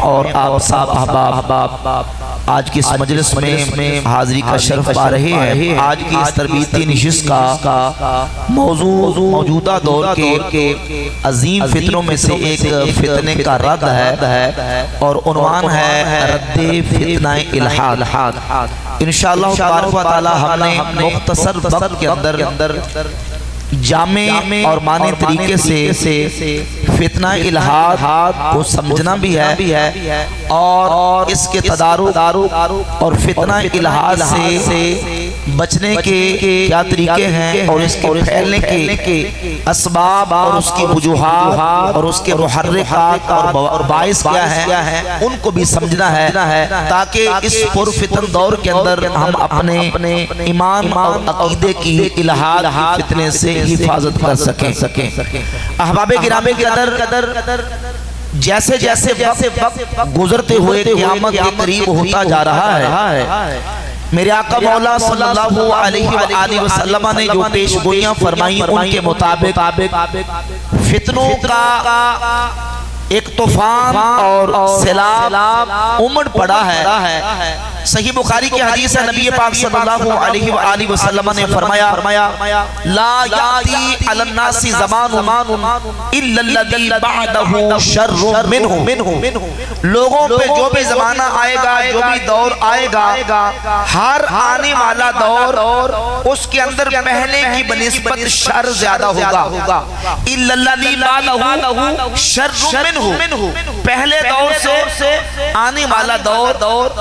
اور آپ صاحب احباب آج کی اس مجلس میں حاضری کا شرف پا رہے ہیں۔ آج کی اس تربیتی نشست کا موضوع موجودہ دور کے عظیم فتنوں میں سے ایک فتنے کا رد ہے اور عنوان ہے رد فتنہ الحاد۔ انشاءاللہ تبارک و تعالی ہم نے مختصر وقت کے اندر جامع اور معنی طریقے سے فتنہ الحاد کو سمجھنا بھی ہے اور اس کے تدارک اور فتنہ الحاد سے بچنے کے کیا طریقے ہیں اور اس کے پھیلنے کے اسباب اور اس کی وجوہات اور اس کے محرکات اور باعث کیا ہے ان کو بھی سمجھنا ہے تاکہ اس پرفتن دور کے اندر ہم اپنے ایمان اور عقیدے کی الحاد کی فتنے سے حفاظت کر سکیں۔ احباب گرامی کے اندر جیسے جیسے وقت گزرتے ہوئے قیامت کے قریب ہوتا جا رہا ہے، میرے آقا مولا صلی اللہ علیہ وآلہ وسلم نے جو پیش گوئیاں فرمائی ان کے مطابق فتنوں کا ایک طوفان اور سیلاب امڑ پڑا ہے۔ صحیح بخاری کی حدیث ہے، نبی پاک صلی اللہ علیہ وآلہ وسلم نے فرمایا لا یاتی علی الناس زمان الا الذی بعدہ شر منہ۔ لوگوں پہ جو بھی زمانہ آئے گا، جو بھی دور آئے گا، ہر آنے والا دور اس کے اندر پہلے کی بنسبت شر زیادہ ہوگا۔ الا الذی بعدہ شر منہ، پہلے دور سے آنے والا دور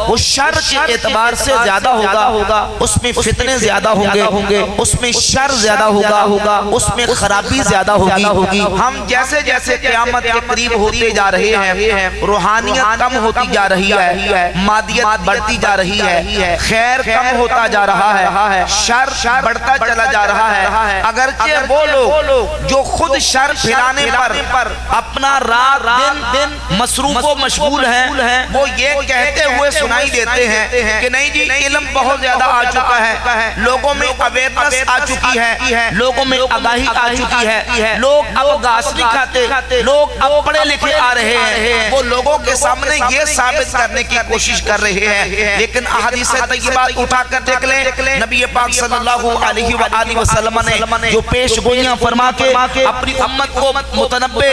وہ شر کے اعتبار سے زیادہ ہوگا، اس میں فتنے زیادہ ہوں گے، اس میں شر زیادہ ہوگا، اس میں خرابی زیادہ ہوگی۔ ہم جیسے جیسے قیامت کے قریب ہوتے جا رہے ہیں، روحانیت کم ہوتی جا رہی ہے، مادیت بڑھتی جا رہی ہے، خیر کم ہوتا جا رہا ہے، شر بڑھتا چلا جا رہا ہے۔ اگرچہ وہ لوگ جو خود شر پھیلانے پر اپنا رات دن مصروف و مشغول ہیں، وہ یہ کہتے ہوئے سنائی دیتے ہیں کہ نہیں جی علم بہت زیادہ آ چکا ہے، لوگوں میں اویئرنس آ چکی ہے، لوگوں میں آگاہی آ چکی ہے، لوگ اب گھاس نہیں کھاتے، لوگ اب پڑھے لکھے آ رہے ہیں۔ وہ لوگوں کے سامنے یہ ثابت کرنے کی کوشش کر رہے ہیں، لیکن احادیث طیبات اٹھا کر دیکھ لیں، نبی پاک صلی اللہ علیہ وآلہ وسلم نے جو پیش گوئیاں فرما کے اپنی امت کو متنبع،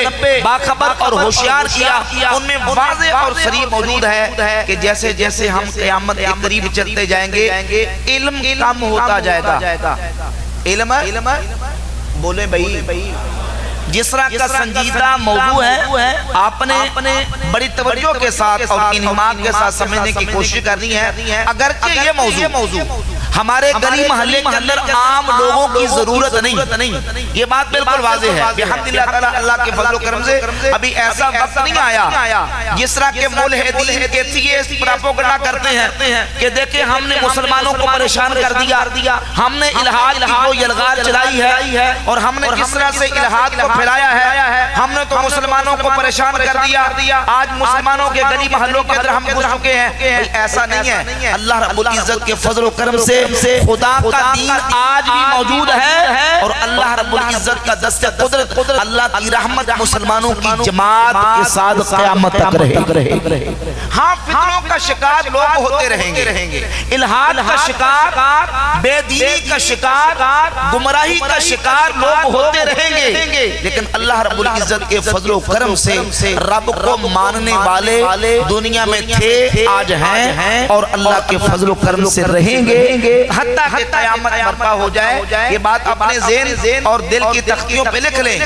باخبر اور ہوشیار کیا، ان میں واضح اور صریح موجود ہے کہ جیسے جیسے ہم قیامت کے قریب چلتے جائیں گے، علم کم ہوتا جائے گا۔ علم بولے بھائی، جس طرح کا سنجیدہ موضوع ہے، آپ نے بڑی توجہ کے ساتھ اور انہماک کے ساتھ سمجھنے کی کوشش کرنی ہے۔ اگرچہ یہ موضوع ہمارے گلی محلے کے اندر عام لوگوں کی ضرورت نہیں، یہ بات بالکل واضح ہے۔ بحمدللہ تعالی اللہ کے فضل و کرم سے ابھی ایسا وقت نہیں آیا جس طرح کے ملحدین کے تھیئسٹ پراپوگنڈا کرتے ہیں کہ دیکھیں ہم نے مسلمانوں کو پریشان کر دیا، ہم نے الحاد کی وہ یلغار چلائی ہے اور ہم نے جس طرح سے الحاد کو پھیلایا ہے، ہم نے تو مسلمانوں کو پریشان کر دیا، آج مسلمانوں کے گلی محلوں کے اندر ہم گھس چکے ہیں۔ ایسا نہیں ہے، اللہ رب العزت کے فضل و کرم سے خدا کا دین آج بھی موجود ہے اور اللہ رب العزت کا دست قدرت، اللہ کی رحمت مسلمانوں کی جماعت کے ساتھ قیامت تک رہے۔ ہاں فتنوں کا شکار لوگ ہوتے رہیں گے، الحاد کا شکار، بے دینی کا شکار، گمراہی کا شکار لوگ ہوتے رہیں گے، لیکن اللہ رب العزت کے فضل و کرم سے رب کو ماننے والے دنیا میں تھے، آج ہیں اور اللہ کے فضل و کرم سے رہیں گے حتیٰ کہ قیامت برپا ہو جائے۔ یہ بات اپنے ذہن اور دل کی تختیوں پہ لکھ لیں۔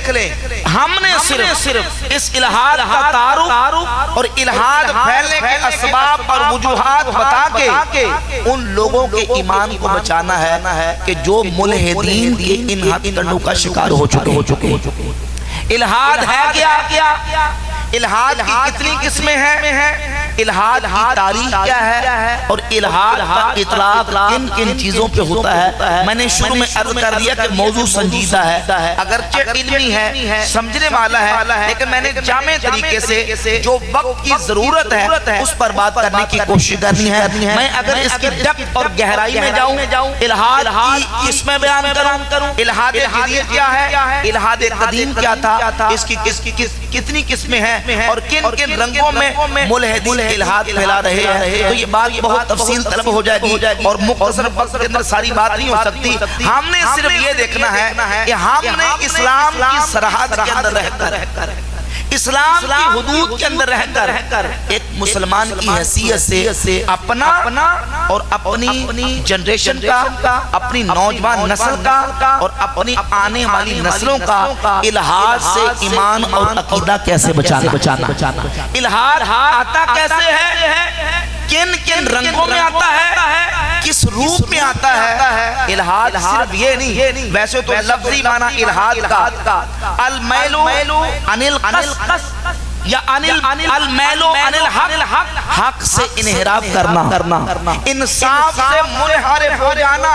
ہم نے صرف اس الحاد کا تعارف اور الحاد پھیلنے کے اسباب اور وجوہات بتا کے ان لوگوں کے ایمان کو بچانا ہے کہ جو ملحدین کے ان ہتھکنڈوں کا شکار ہو چکے۔ الحاد ہے کیا؟ الحاد کی کتنی قسمیں ہیں؟ الحاد کی تاریخ کیا ہے اور الحاد کا اطلاق کن کن چیزوں پہ ہوتا ہے؟ میں نے شروع میں عرض کر دیا کہ موضوع سنجیدہ ہے، اگرچہ علمی ہے، سمجھنے والا ہے، لیکن میں نے جامع طریقے سے جو وقت کی ضرورت ہے اس پر بات کرنے کی کوشش کرنی ہے۔ میں اگر اس کی ڈیپتھ اور گہرائی میں جاؤں، الحاد کی قسمیں بیان کروں، الحاد جدید کیا ہے، الحاد قدیم کیا تھا، اس کی کتنی قسمیں ہیں، ہے اور کن کن رنگوں میں ملحدین الہاد پھیلا رہے ہیں. تو یہ بات بہت تفصیل طلب ہو جائے گی اور مختصر وقت کے اندر ساری بات نہیں ہو سکتی. ہم نے صرف یہ دیکھنا ہے کہ ہم نے اسلام کی سرحد کے اندر رہ کر, اسلام کی حدود کے اندر رہ کر ایک مسلمان کی حیثیت سے اپنا اور اپنی جنریشن کا, اپنی نوجوان نسل کا اور اپنی آنے والی نسلوں کا الہاد سے ایمان اور عقیدہ کیسے بچانا. الہاد آتا کیسے ہے, کن کن رنگوں میں آتا ہے, کس روپ میں آتا ہے. الہاد صرف یہ نہیں, ویسے تو لفظی معنی الہاد کا المیلو عن القصد یا المیلو عن الحق, حق سے انحراف کرنا, انصاف سے منحرف ہو جانا,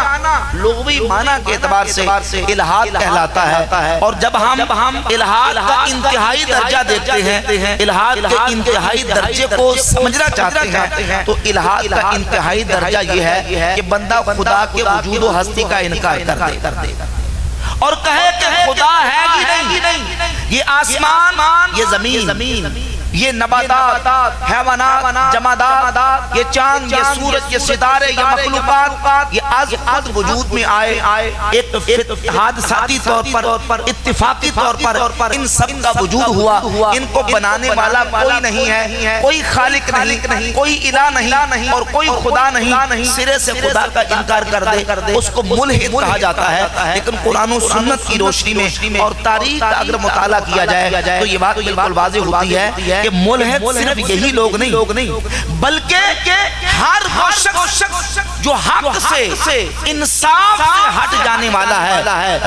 لغوی معنی کے اعتبار سے الہاد کہلاتا ہے. اور جب ہم الہاد کا انتہائی درجہ دیکھتے ہیں, الہاد کے انتہائی درجے کو سمجھنا چاہتے ہیں, تو الہاد کا انتہائی درجہ یہ ہے کہ بندہ خدا کے وجود و ہستی کا انکار کر دے اور کہے کہ خدا ہے ہی نہیں. یہ آسمان, یہ زمین, یہ نباتات, حیوانات, جمادات, یہ چاند, یہ سورج, یہ ستارے, یہ مخلوقات, یہ از خود وجود میں آئے ایک حادثاتی طور پر, اتفاقی طور پر ان سب کا وجود ہوا. ان کو بنانے والا کوئی نہیں ہے, کوئی خالق نہیں, کوئی الہ نہیں اور کوئی خدا نہیں. سرے سے خدا کا انکار کر دے اس کو ملحد کہا جاتا ہے. لیکن قرآن و سنت کی روشنی میں اور تاریخ کا اگر مطالعہ کیا جائے تو یہ بات بالکل واضح ہوتی ہے کہ ملحد صرف یہی لوگ نہیں بلکہ ہر وہ شخص جو حق سے, انصاف سے ہٹ جانے والا ہے,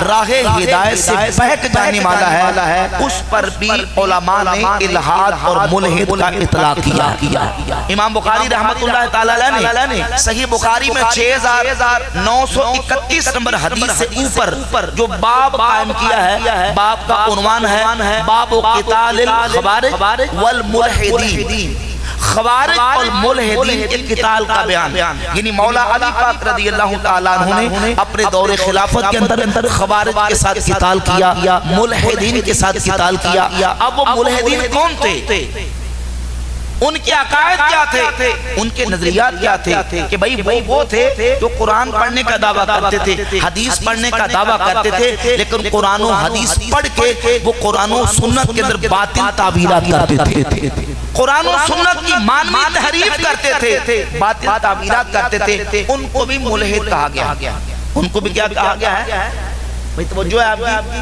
راہ ہدایت سے بہک جانے والا ہے, اس پر بھی علماء نے الہاد اور ملحد کا اطلاق کیا. امام بخاری رحمت اللہ تعالی نے صحیح بخاری میں 6931 نمبر حدیث سے اوپر جو باب قائم کیا ہے, باب کا عنوان ہے باب قتال الخوارج والملحدین. خوارج اور ملحدین کے قتال کا بیان, یعنی مولا علی پاک رضی اللہ تعالیٰ عنہ نے اپنے دور خلافت کے اندر خوارج کے ساتھ قتال کیا, ملحدین کے ساتھ قتال کیا. اب وہ ملحدین کون تھے, ان کے عقائد کیا تھے, ان کے نظریات کیا تھے کہ بھئی وہ تھے جو قرآن پڑھنے کا دعویٰ کرتے تھے, حدیث پڑھنے کا دعویٰ کرتے تھے, لیکن قرآن و حدیث پڑھ کے وہ قرآن و سنت کے اندر باطل تعبیرات کرتے تھے, قرآن و سنت کی معنوی تحریف کرتے تھے, باطل تعبیرات کرتے تھے. ان کو بھی ملحد کہا گیا. ان کو بھی کیا کہا گیا ہے, بھئی توجہ ہے آپ کی,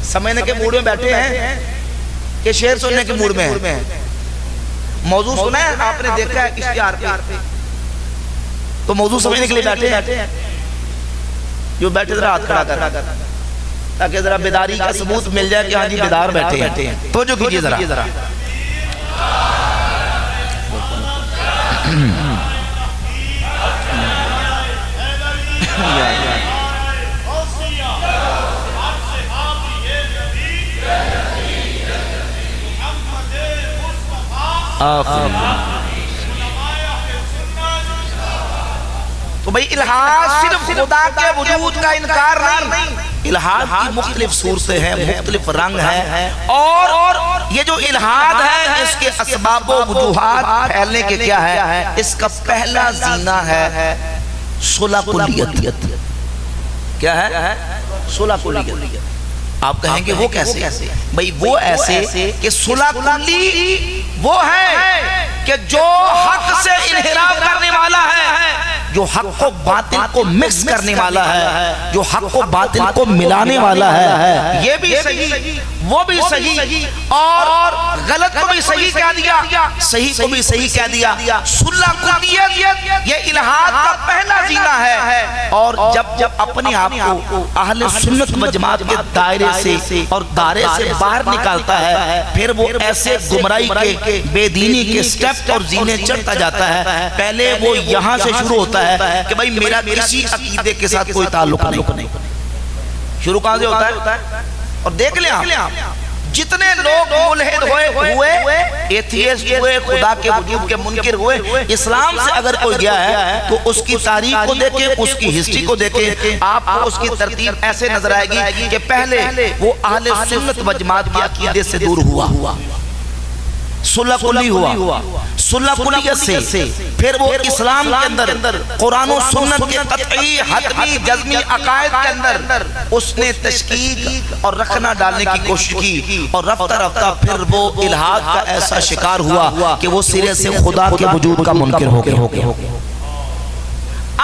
سمجھنے کے موڈ میں بیٹھے ہیں کہ شعر سننے کے موڈ میں ہیں. موضوع سنا ہے آپ نے, دیکھا ہے اشتہار پہ, تو موضوع سمجھنے کے لیے بیٹھے ہیں. جو بیٹھے ذرا ہاتھ کھڑا کر تاکہ ذرا بیداری کا ثبوت مل جائے کہ ہاں جی بیدار بیٹھے ہیں. توجہ کیجئے ذرا. تو بھئی الہاد صرف خدا کے وجود کا انکار نہیں, الہاد کی مختلف صورتیں ہیں, مختلف رنگ ہیں, اور یہ جو الہاد ہے اس کے اسباب و وجوہات پھیلنے کے کیا ہے, اس کا پہلا زینہ ہے صلح کلیت. کیا ہے صلح کلیت. آپ کہیں گے وہ کیسے, بھئی وہ ایسے کہ صلح کلی وہ ہے کہ جو حق سے انحراف کرنے والا ہے, جو حق و باطل کو مکس کرنے والا ہے, جو حق و باطل کو ملانے والا ہے, یہ بھی صحیح وہ بھی صحیح اور غلط کو بھی صحیح کہہ دیا, صحیح کو بھی صحیح کہہ دیا. صلح کلیت یہ الہاد کا پہلا زینہ ہے. اور جب اپنے آپ کو اہل سنت و جماعت کے دائرے سے اور دائرے سے باہر نکالتا ہے, پھر وہ ایسے گمراہی کے, بے دینی کے سٹیپ اور زینے چڑھتا جاتا ہے. پہلے وہ یہاں سے شروع ہوتا ہے کہ بھئی میرا کسی عقیدے کے ساتھ کوئی تعلق نہیں. شروع کہاں سے ہوتا ہے, اور دیکھ لیں آپ جتنے لوگ ملحد ہوئے, ایتھیسٹ ہوئے, خدا کے وجود کے منکر ہوئے, اسلام سے اگر کوئی گیا ہے تو اس کی تاریخ کو دیکھیں, اس کی ہسٹری کو دیکھیں, آپ کو اس کی ترتیب ایسے نظر آئے گی کہ پہلے وہ اہل سنت و جماعت کے عقیدے سے دور ہوا, صلح کلی ہوا، صلح کلیت سے پھر وہ اسلام کے اندر قرآن و سنت کے قطعی حتمی جزمی عقائد کے اندر اس نے تشکیک اور رکھنا ڈالنے کی کوشش کی، اور رفتہ رفتہ پھر وہ الہاد کا ایسا شکار ہوا کہ وہ سرے سے خدا کے وجود کا منکر ہو گیا۔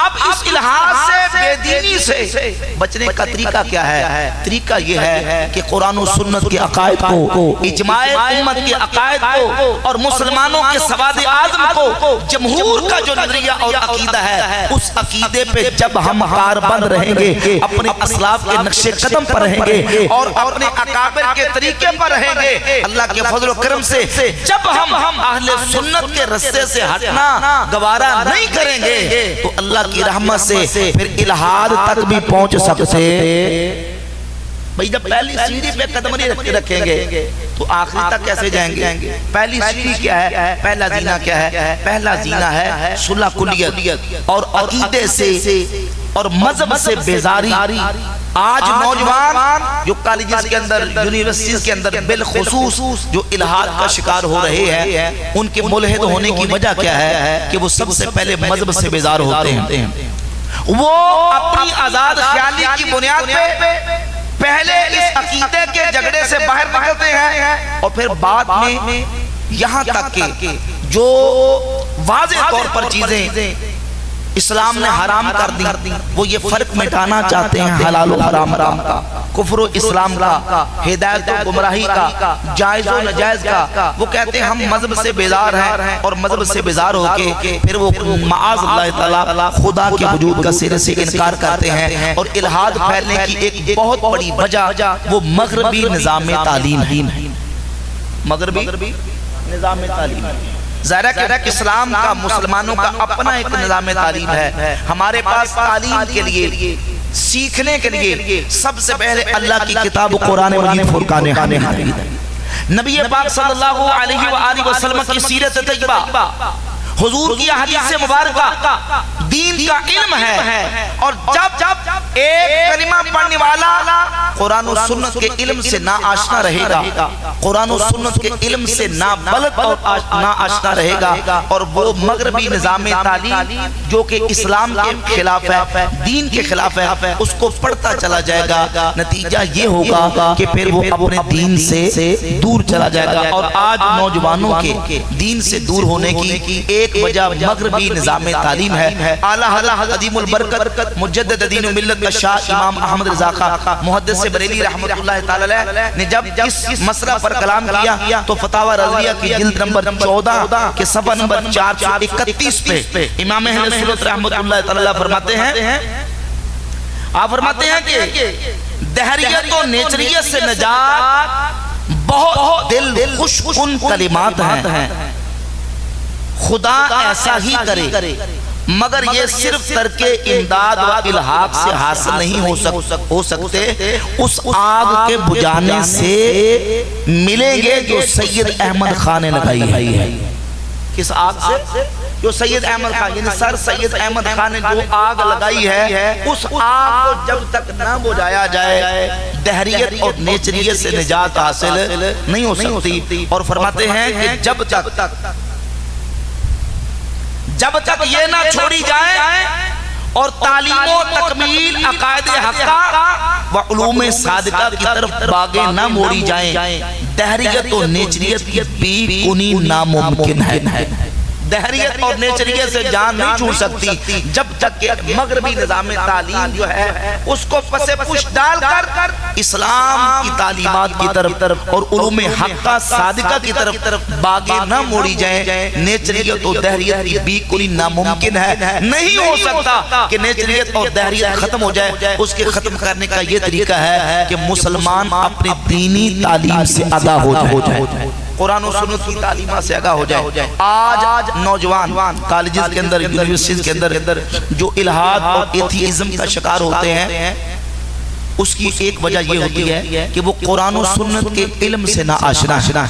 اب اس الہاد سے، بے دینی سے بچنے کا طریقہ کیا ہے؟ طریقہ یہ ہے کہ قرآن و سنت کے عقائد کو، اجماع امت کے عقائد کو، اور مسلمانوں کے سواد اعظم کو، جمہور کا جو نظریہ اور عقیدہ ہے، اس عقیدے پہ جب ہم کاربند رہیں گے، اپنے اسلاف کے نقش قدم پر رہیں گے اور اپنے اکابر کے طریقے پر رہیں گے، اللہ کے فضل و کرم سے جب ہم اہل سنت کے رستے سے ہٹنا گوارا نہیں کریں گے تو اللہ کی رحمت سے پھر الہاد تک بھی پہنچ سکتے۔ بھئی جب پہلی سیڑھی پہ قدم نہیں رکھیں گے تو آخری تک کیسے جائیں گے؟ پہلی سیڑھی کیا ہے؟ پہلا زینہ کیا ہے؟ پہلا زینہ ہے صلح کلیت اور عقیدے سے اور مذہب سے بیزاری۔ آج نوجوان جو کالجز کے اندر، یونیورسٹیز کے اندر بالخصوص جو الہاد کا شکار ہو رہے ہیں، ان کے ملحد ہونے کی وجہ کیا ہے؟ کہ وہ سب سے پہلے مذہب سے بیزار ہوتے ہیں۔ وہ اپنی آزاد خیالی کی بنیاد پہ پہلے اس عقیدے کے جھگڑے سے باہر نکلتے ہیں، اور پھر بعد میں یہاں تک کہ جو واضح طور پر چیزیں اسلام نے حرام کر دی، وہ یہ فرق مٹانا چاہتے ہیں حلال و حرام کا، کفر و اسلام کا، ہدایت و گمراہی کا، جائز و نجائز کا۔ وہ کہتے ہیں ہم مذہب سے بیزار ہیں، اور مذہب سے بیزار ہو کے پھر وہ معاذ اللہ تعالیٰ خدا کے وجود کا سرے سے انکار کرتے ہیں، اور الہاد پھیلنے کی ایک بہت بڑی وجہ وہ مغربی نظام تعلیم ہے۔ مغربی نظام تعلیم ظاہر ہے کہ اسلام کا، مسلمانوں کا اپنا ایک نظام تعلیم ہے۔ ہمارے پاس تعلیم کے لیے، سیکھنے کے لیے سب سے پہلے اللہ کی کتاب قرآن مجید فرقان حمید ہے، نبی پاک صلی اللہ علیہ وآلہ وسلم کی سیرت طیبہ، حضور کی حدیث مبارکہ، دین کا علم ہے۔ اور جب ایک کلمہ پڑھنے والا قرآن و سنت کے علم سے نا آشنا رہے گا، قرآن و سنت کے علم سے نا بلد اور نا آشنا رہے گا، اور وہ مغربی نظام تعلیم جو کہ اسلام کے خلاف ہے، دین کے خلاف ہے، اس کو پڑھتا چلا جائے گا، نتیجہ یہ ہوگا کہ پھر وہ اپنے دین سے دور چلا جائے گا۔ اور آج نوجوانوں کے دین سے دور ہونے کی ایک وجہ مغربی نظام تعلیم ہے۔ اعلیٰ حضرت عظیم البرکت مجدد دین و ملت کا شاہ امام احمد رضا خان محدث بریلی رحمۃ اللہ تعالی علیہ نے جب اس مسئلہ پر کلام کیا تو فتاوی رضویہ کی جلد نمبر 14 کے صفحہ نمبر 431 پہ امام اہل سنت رحمۃ اللہ تعالی علیہ فرماتے ہیں، آپ فرماتے ہیں کہ دہریت و نیچریت سے نجات بہت دل خوش کن کلمات ہیں، خدا ایسا ہی کرے، مگر یہ صرف ترک امداد و الحاق سے حاصل نہیں ہو سکتے، اس آگ کے بجھانے سے ملیں گے جو سید احمد خان نے لگائی ہے۔ کس آگ سے؟ جو سید احمد خان، یعنی سر سید احمد خان نے جو آگ لگائی ہے، اس آگ کو جب تک نہ بجھایا جائے دہریت اور نیچریت سے نجات حاصل نہیں ہو سکتی۔ اور فرماتے ہیں کہ جب تک یہ نہ چھوڑی جائے اور تعلیم و تکمیل عقائد حقہ و علوم صادقہ کی طرف باغیں نہ موڑی جائیں، دہریت و نیچریت بھی کنی ناممکن ہے۔ دہریت اور نیچریت سے جان نہیں چھوڑ سکتی جب تک کہ مغربی نظام تعلیم جو ہے اس کو پس پش ڈال کر اسلام کی تعلیمات کی طرف اور علوم حقہ صادقہ کی طرف باغیں نہ موڑی جائیں۔ نیچریت اور دہریت بھی کوئی ناممکن ہے، نہیں ہو سکتا کہ نیچریت اور دہریت ختم ہو جائے۔ اس کے ختم کرنے کا یہ طریقہ ہے کہ مسلمان اپنی دینی تعلیم سے آگاہ ہو جائے، قرآن و سنت کی تعلیمات سے آگاہ ہو جائے۔ آج نوجوان کالجز کے اندر، یونیورسٹیز کے اندر جو الہاد اور ایتھیزم کا شکار ہوتے ہیں، اس کی ایک وجہ یہ ہوتی ہے کہ وہ قرآن و سنت کے علم سے نہ آشنا۔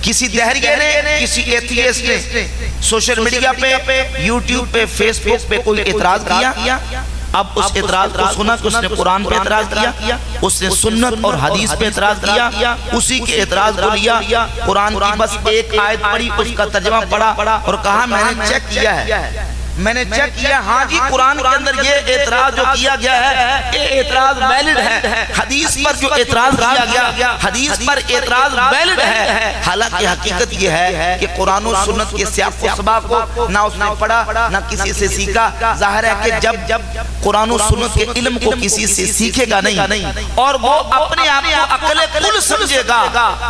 کسی دہریے نے، کسی ایتھیسٹ نے سوشل میڈیا پہ، یوٹیوب پہ، فیس بک پہ کوئی اعتراض کیا، اب اس اعتراض کو سنا کہ اس نے قرآن پہ اعتراض کیا، اس نے سنت اور حدیث پہ اعتراض کیا، اسی کے اعتراض کو لیا، قرآن کی بس ایک آیت پڑھی، اس کا ترجمہ پڑھا اور کہا میں نے چیک کیا ہے، میں نے چیک کیا، ہاں جی قرآن کے اندر یہ اعتراض جو کیا گیا ہے یہ اعتراض ویلڈ ہے، حدیث پر جو اعتراض کیا گیا حدیث پر اعتراض ویلڈ ہے، حالانکہ حقیقت یہ ہے کہ قرآن و سنت کے سیاق و سباق کو نہ اس نے پڑھا نہ کسی سے سیکھا۔ ظاہر ہے کہ جب قرآن و سنت کے علم کو کسی سے سیکھے گا نہیں اور وہ اپنے آپ کو عقل کل سمجھے گا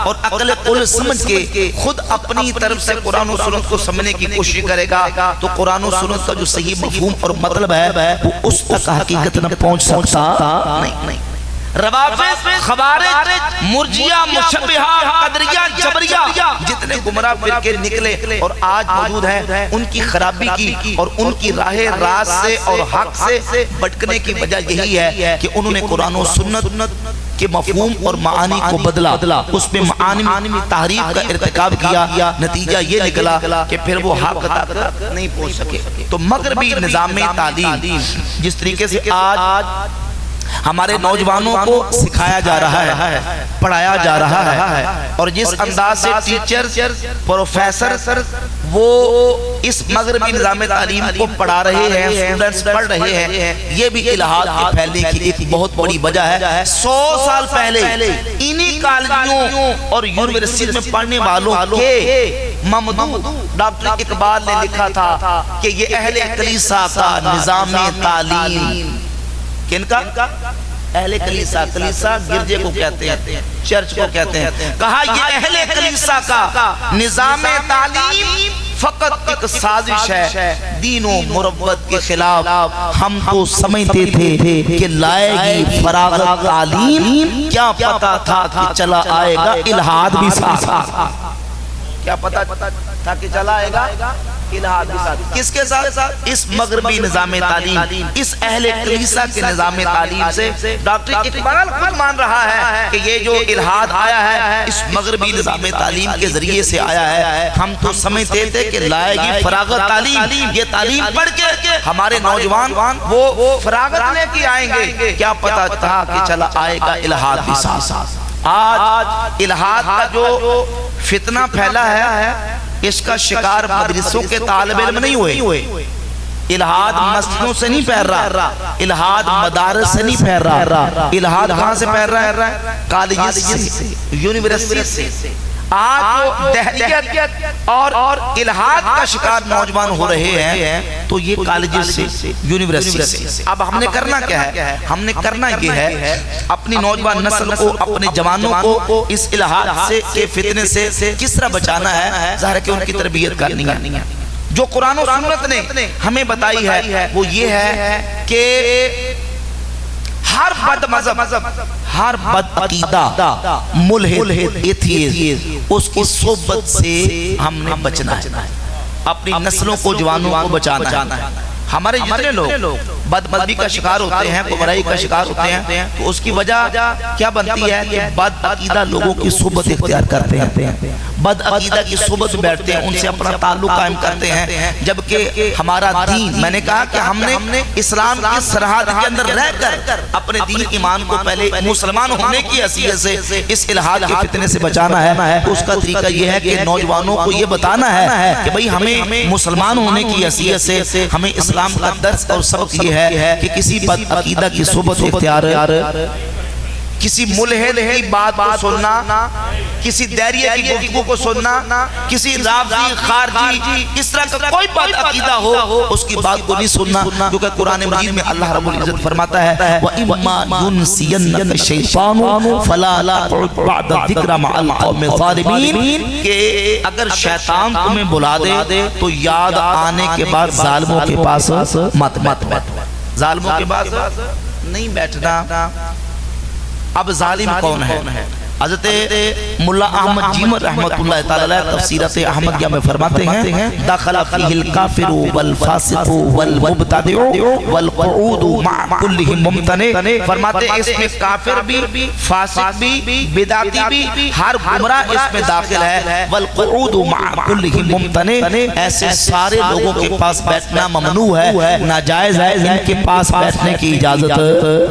اور عقل کل سمجھ کے خود اپنی طرف سے قرآن و سنت کو سمجھنے کی کوشش کرے گا تو قرآن و سنت کا جو صحیح مفہوم اور مطلب ہے وہ اس تک حقیقت نہ پہنچ سکتا نہیں۔ روافض، خوارج، مرجیہ، مشبہہ، قدریہ، جبریہ، جتنے گمراہ فرقے نکلے اور آج موجود ہیں، ان کی خرابی کی اور ان کی راہ راست سے اور حق سے بھٹکنے کی وجہ یہی ہے کہ انہوں نے قرآن و سنت کے مفہوم اور معانی کو بدلا، اس میں معانی تحریف کا ارتکاب کیا، نتیجہ یہ نکلا کہ پھر وہ حق تک نہیں پہنچ سکے۔ تو مغربی نظام تعلیم جس طریقے سے آج ہمارے نوجوانوں کو سکھایا جا رہا ہے، پڑھایا جا رہا ہے اور جس انداز سے ٹیچر، پروفیسر وہ اس مغربی نظام تعلیم کو پڑھا رہے ہیں، اسٹوڈنٹس پڑھ رہے ہیں، یہ بھی الہاد کے پھیلنے کی ایک بہت بڑی وجہ ہے۔ 100 سال پہلے انہی کالجوں اور یونیورسٹی میں پڑھنے والوں کے ممدو ڈاکٹر اقبال نے لکھا تھا کہ یہ اہل کلیسا کا نظام تعلیم، کن کا؟ اہل کلیسا، کلیسا گرجے کو کہتے ہیں، چرچ کو کہتے ہیں، کہا یہ اہل کلیسا کا نظام تعلیم فقط ایک سازش ہے دین و مروت کے خلاف۔ ہم تو سمجھتے تھے کہ لائے گی فراغت تعلیم، کیا پتا تھا کہ چلا آئے گا الہاد بھی ساتھ، کیا پتا تھا کہ چلا آئے گا الہاد بھی ساتھ۔ کس کے ساتھ؟ اس مغربی نظام تعلیم، اس اہل کلیسا کے نظام تعلیم سے ڈاکٹر اقبال خود مان رہا ہے کہ یہ جو الہاد آیا ہے اس مغربی نظام تعلیم کے ذریعے سے آیا ہے۔ ہم تو سمجھتے تھے کہ لائے گی فراغت تعلیم، یہ تعلیم پڑھ کے ہمارے نوجوان وہ فراغت لے کے آئیں گے، کیا پتا تھا کہ چلا آئے گا الہاد بھی ساتھ۔ آج الہاد کا جو فتنہ پھیلا ہے اس کا شکار مدرسوں کے طالب علم نہیں ہوئے، الہاد مسجدوں سے نہیں پھیل رہا، الہاد مدارس سے نہیں پھیل رہا، الہاد کہاں سے پھیل رہا ہے؟ کالجز سے، یونیورسٹی سے۔ آج جو دہلیت اور الہاد کا شکار نوجوان ہو رہے ہیں تو یہ کالجز سے، یونیورسٹی سے۔ اب ہم نے کرنا کیا ہے؟ ہم نے کرنا یہ ہے اپنی نوجوان نسل کو، اپنے جوانوں کو اس الہاد سے کے فتنے سے کس طرح بچانا ہے، ظاہر ہے کہ ان کی تربیت کرنی ہے۔ جو قرآن و سنت نے ہمیں بتائی ہے وہ یہ ہے کہ ہر بد مذہب، ہر بد عقیدہ، ملحد، ایتھیسٹ، اس کی صحبت سے ہم نے بچنا ہے، اپنی نسلوں کو، جوانوں کو بچانا ہے۔ ہمارے جتنے لوگ بد مذہبی کا شکار ہوتے ہیں، گمراہی کا شکار ہوتے ہیں تو اس کی وجہ کیا بنتی ہے کہ بد عقیدہ لوگوں کی صحبت اختیار کرتے ہیں، بد عقیدہ کی صحبت بیٹھتے ہیں، ان سے اپنا تعلق قائم کرتے ہیں، جبکہ ہمارا دین، میں نے کہا کہ ہم نے اسلام کی سرحد کے اندر رہ کر اپنے دین ایمان کو پہلے مسلمان ہونے کی حیثیت سے اس الہاد کے فتنے سے بچانا ہے۔ اس کا طریقہ یہ ہے کہ نوجوانوں کو یہ بتانا ہے کہ بھئی ہمیں مسلمان ہونے کی حیثیت سے ہمیں اسلام کا درس اور سبق یہ ہے کہ کسی بد عقیدہ کی صحبت اختیار، کسی ملحد کی بات کو سننا، کسی داعیہ کی گفتگو کو سننا، کسی رافضی، خارجی، اس طرح کا کوئی بد عقیدہ ہو اس کی بات کو نہیں سننا، کیونکہ قرآن مجید میں اللہ رب العزت فرماتا ہے وَإِمَّا يُنْسِيَنَّكَ الشَّيْطَانُ فَلَا تَقْعُدْ بَعْدَ الذِّكْرِ مَعَ الْقَوْمِ الظَّالِمِينَ، کہ اگر شیطان تمہیں بلا دے تو یاد آنے کے بعد ظالموں کے پاس مت ظالموں کے پاس نہیں بیٹھنا۔ اب ظالم کون ہے؟ حضرت ملا احمد جیمر رحمت اللہ تعالی علیہ تفسیرات احمدیہ میں فرماتے ہیں دخل فیہ الکافر والفاسق والمبتدع والقعود مع کلہم ممتنع، فرماتے ہیں اس میں کافر بھی، فاسق بھی، بدعتی بھی، ہر گمراہ اس میں داخل ہے، والقعود مع کلہم ممتنع، ایسے سارے لوگوں کے پاس بیٹھنا ممنوع ہے، ناجائز ہے، ان کے پاس بیٹھنے کی اجازت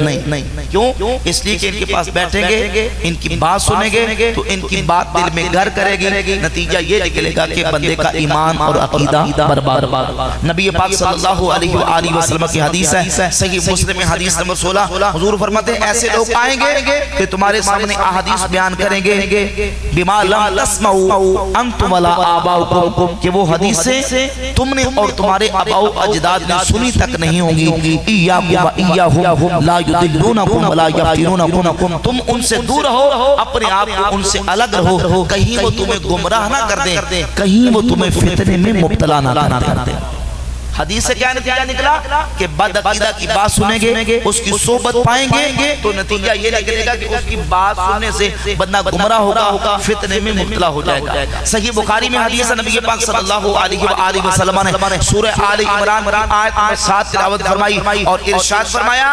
نہیں۔ کیوں؟ اس لیے کہ ان کے پاس بیٹھیں گے، ان کی بات سنیں گے تو ان کی بات دل میں گھر کرے گی، نتیجہ یہ نکلے گا کہ بندے کا ایمان اور عقیدہ برباد۔ نبی پاک صلی اللہ علیہ وآلہ وسلم کی حدیث ہے، صحیح مسلم میں حدیث نمبر 16، حضور فرماتے ہیں ایسے لوگ آئیں گے کہ تمہارے سامنے احادیث بیان کریں گے بما لم تسمعوا انتم ولا آباؤکم، کہ وہ حدیثیں تم نے اور تمہارے آباؤ اجداد نے سنی تک نہیں ہوں گی، ایاکم و ایاہم لا یضلونکم ولا یفتنونکم، تم ان سے دور رہو، اپنے آپ کو ان سے الگ رہو، کہیں وہ تمہیں گمراہ نہ کر دیں، کہیں وہ تمہیں فتنے میں مبتلا نہ کر دیں۔ حدیث سے کیا نتیجہ نکلا کہ بد عقیدہ کی بات سنیں گے، اس کی صحبت پائیں گے تو نتیجہ یہ نکلے گا کہ اس کی بات سننے سے بندہ گمراہ ہوگا، فتنے میں مبتلا ہو جائے گا۔ صحیح بخاری میں حدیث ہے، نبی پاک صلی اللہ علیہ وآلہ وسلم نے سورہ آل عمران آیت نمبر 7 تلاوت فرمائی اور ارشاد فرمایا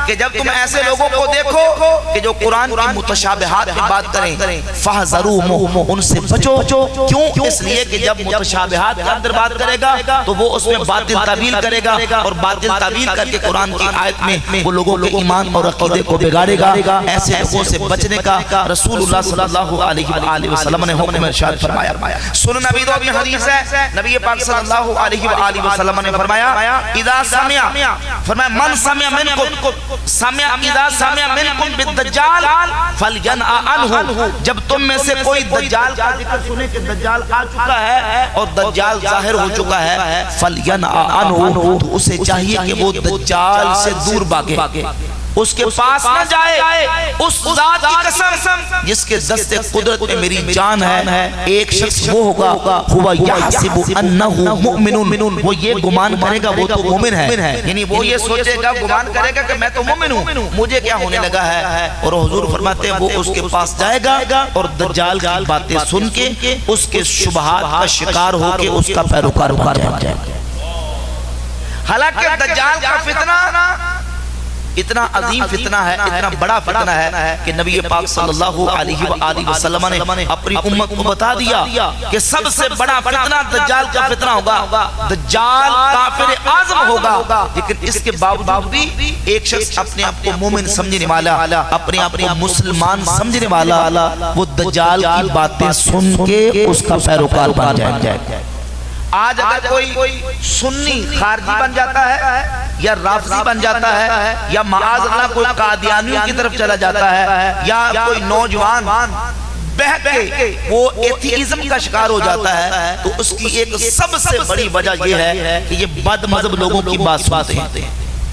کہ جب تم ایسے لوگوں کو دیکھو کہ جو قرآن کی متشابہات میں بات کریں فَحْذَرُوهُمْ، ان سے بچو۔ کیوں؟ اس لیے کہ جب متشابہات کے اندر بات کرے گا تو وہ اس میں باطل تعبیر کرے گا، اور باطل تعبیر کر کے قرآن کی آیت میں وہ لوگوں کے ایمان اور عقیدے کو بگاڑے گا۔ ایسے لوگوں سے بچنے کا رسول اللہ صلی اللہ علیہ وآلہ وسلم نے حکم ارشاد فرمایا۔ سنن نبی دو میں حدیث ہے، نبی پاک صلی اللہ علیہ وآلہ وسلم نے فرمایا اذا سمع، فرمایا من سمع منکم سمع اذا سمع منکم بالدجال فلینأ عنہ، جب تم میں سے کوئی دجال کا ذکر سنے کہ دجال آ چکا ہے اور دجال ظاہر ہو چکا ہے، فلینأ عنہ، تو اسے چاہیے کہ وہ دجال سے دور بھاگے، اس کے پاس نہ جائے۔ اس ذات کی قسم جس کے دست قدرت میں میری جان ہے، ایک شخص وہ ہوگا ہوا یحسب انہ مؤمن، وہ یہ گمان کرے گا وہ تو مومن ہے، یعنی وہ یہ سوچے گا، گمان کرے گا کہ میں تو مومن ہوں، مجھے کیا ہونے لگا ہے، اور حضور فرماتے ہیں وہ اس کے پاس جائے گا اور دجال کی باتیں سن کے اس کے شبہات کا شکار ہو کے اس کا پیروکار بن جائے گا۔ حالانکہ دجال کا فتنہ اتنا عظیم فتنہ ہے، اتنا بڑا فتنہ ہے کہ نبی پاک صلی اللہ علیہ وآلہ وسلم نے اپنی امت کو بتا دیا کہ سب سے بڑا فتنہ دجال کا فتنہ ہوگا، دجال کافر اعظم ہوگا، لیکن اس کے باوجود بھی ایک شخص اپنے آپ کو مومن سمجھنے والا، اپنے آپ کو مسلمان سمجھنے والا، وہ دجال کی باتیں سن کے اس کا پیروکار بن جائے گا۔ آج اگر کوئی سنی خارجی بن جاتا ہے یا رافضی بن جاتا ہے یا معاذ اللہ کوئی قادیانیوں کی طرف چلا جاتا ہے یا کوئی نوجوان بہت کے وہ ایتھیزم کا شکار ہو جاتا ہے، تو اس کی ایک سب سے بڑی وجہ یہ ہے کہ یہ بد مذہب لوگوں کی بات سنتے ہیں،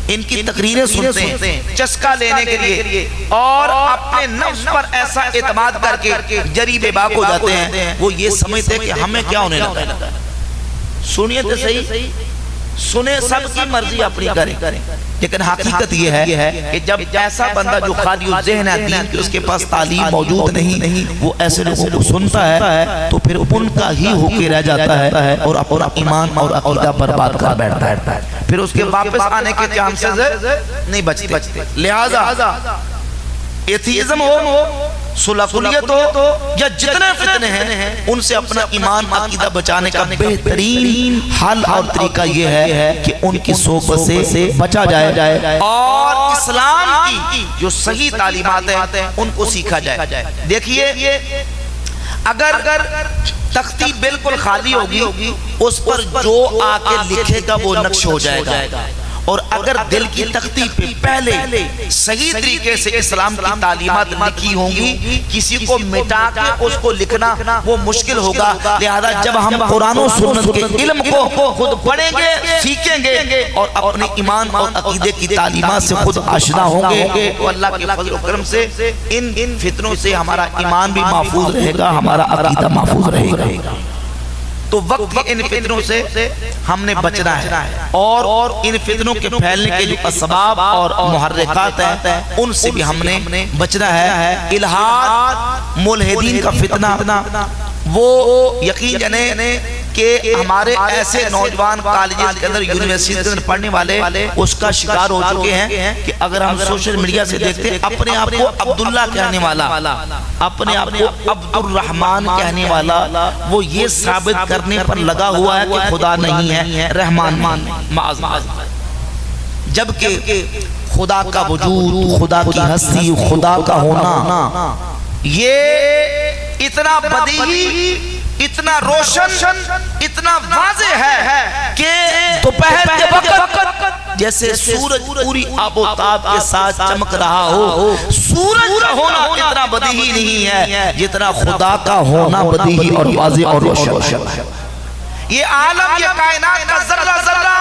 ان کی تقریریں سنتے ہیں چسکا لینے کے لیے، اور اپنے نفس پر ایسا اعتماد کر کے جری بے باک ہو جاتے ہیں، وہ یہ سمجھتے ہیں کہ ہمیں کیا ہونے لگا ہے۔ سنیے تو صحیح، سنے سب کی مرضی اپنی کریں، لیکن حقیقت یہ ہے کہ جب ایسا بندہ جو خالی ذہن ہے دین کی، اس کے پاس تعلیم موجود نہیں، وہ ایسے لوگوں کو سنتا ہے تو پھر ان کا ہی ہو کے رہ جاتا ہے اور اپنا ایمان اور عقیدہ برباد کر بیٹھتا ہے، پھر اس کے واپس آنے کے چانسز نہیں بچتے۔ لہذا ایتھیزم ہو، سلفیت ہو یا جتنے فتنے ہیں، ان سے اپنا ایمان عقیدہ بچانے کا بہترین حل اور طریقہ یہ ہے کہ ان کی صحبت سے بچا جائے اور اسلام کی جو صحیح تعلیمات ہیں ان کو سیکھا جائے۔ دیکھیے اگر تختی بالکل خالی ہوگی، اس پر جو آ کے لکھے گا وہ نقش ہو جائے گا، اور اگر دل کی تختی پہ پہلے صحیح طریقے سے اسلام کی تعلیمات لکھی ہوں گی، کسی کو مٹا کے اس کو لکھنا وہ مشکل ہوگا۔ لہذا جب ہم قرآن و سنت کے علم کو خود پڑھیں گے، سیکھیں گے اور اپنے ایمان اور عقیدے کی تعلیمات سے خود آشنا ہوں گے، تو اللہ کے فضل و کرم سے ان فتنوں سے ہمارا ایمان بھی محفوظ رہے گا، ہمارا عقیدہ محفوظ رہے گا۔ تو وقت ان فتنوں سے ہم نے بچنا ہے، اور ان فتنوں کے پھیلنے کے جو اسباب اور محرکات ہیں ان سے بھی ہم نے بچنا ہے۔ الہاد ملحدین کا فتنہ وہ یقین جانے کہ ہمارے ایسے نوجوان کالجز کے اندر یونیورسٹی کے اندر پڑھنے والے اس کا شکار ہو چکے ہیں کہ اگر ہم سوشل میڈیا سے دیکھتے ہیں اپنے آپ کو عبداللہ کہنے والا، اپنے آپ کو عبد الرحمن کہنے والا، وہ یہ ثابت کرنے پر لگا ہوا ہے کہ خدا نہیں ہے، رحمان معاذ اللہ، جبکہ خدا کا وجود، خدا کی ہستی، خدا کا ہونا یہ اتنا بدیہی، اتنا روشن، اتنا واضح ہے کہ دوپہر کے وقت جیسے سورج پوری آب و تاب کے ساتھ چمک رہا ہو، سورج کا ہونا اتنا بدیہی نہیں ہے جتنا خدا کا ہونا بدیہی اور واضح اور روشن ہے۔ یہ عالم، یہ کائنات کا ذرہ ذرہ،